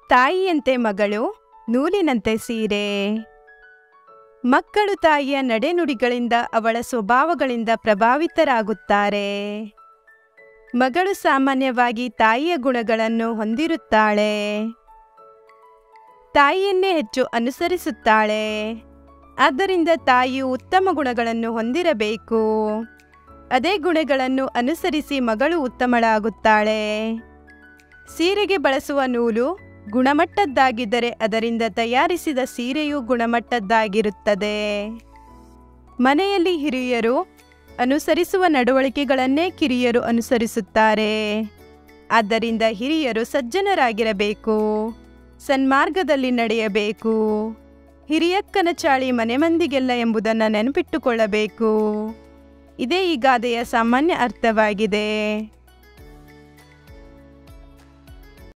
ತಾಯಿಯಂತೆ ಮಗಳು, ನೂಲಿನಂತೆ ಸೀರೆ. ಮಕ್ಕಳು ತಾಯಿಯ ನಡೆನುಡಿಗಳಿಂದ ಅವಳ ಸ್ವಭಾವಗಳಿಂದ ಪ್ರಭಾವಿತರಾಗುತ್ತಾರೆ. ಮಗಳು ಸಾಮಾನ್ಯವಾಗಿ ತಾಯಿಯ ಗುಣಗಳನ್ನು ಹೊಂದಿರುತ್ತಾಳೆ. ತಾಯಿಯನ್ನೇ ಹೆಚ್ಚು ಅನುಸರಿಸುತ್ತಾಳೆ. ಆದ್ದರಿಂದ ತಾಯಿಯು ಉತ್ತಮ ಗುಣಗಳನ್ನು ಹೊಂದಿರಬೇಕು. ಅದೇ ಗುಣಗಳನ್ನು ಅನುಸರಿಸಿ ಮಗಳು ಉತ್ತಮಳಾಗುತ್ತಾಳೆ. ಸೀರೆಗೆ ಬಳಸುವ ನೂಲು ಗುಣಮಟ್ಟದ್ದಾಗಿದ್ದರೆ ಅದರಿಂದ ತಯಾರಿಸಿದ ಸೀರೆಯು ಗುಣಮಟ್ಟದ್ದಾಗಿರುತ್ತದೆ. ಮನೆಯಲ್ಲಿ ಹಿರಿಯರು ಅನುಸರಿಸುವ ನಡವಳಿಕೆಗಳನ್ನೇ ಕಿರಿಯರು ಅನುಸರಿಸುತ್ತಾರೆ. ಆದ್ದರಿಂದ ಹಿರಿಯರು ಸಜ್ಜನರಾಗಿರಬೇಕು, ಸನ್ಮಾರ್ಗದಲ್ಲಿ ನಡೆಯಬೇಕು. ಹಿರಿಯಕ್ಕನ ಚಾಳಿ ಮನೆ ಮಂದಿಗೆಲ್ಲ ಎಂಬುದನ್ನು ನೆನಪಿಟ್ಟುಕೊಳ್ಳಬೇಕು. ಇದೇ ಈ ಗಾದೆಯ ಸಾಮಾನ್ಯ ಅರ್ಥವಾಗಿದೆ.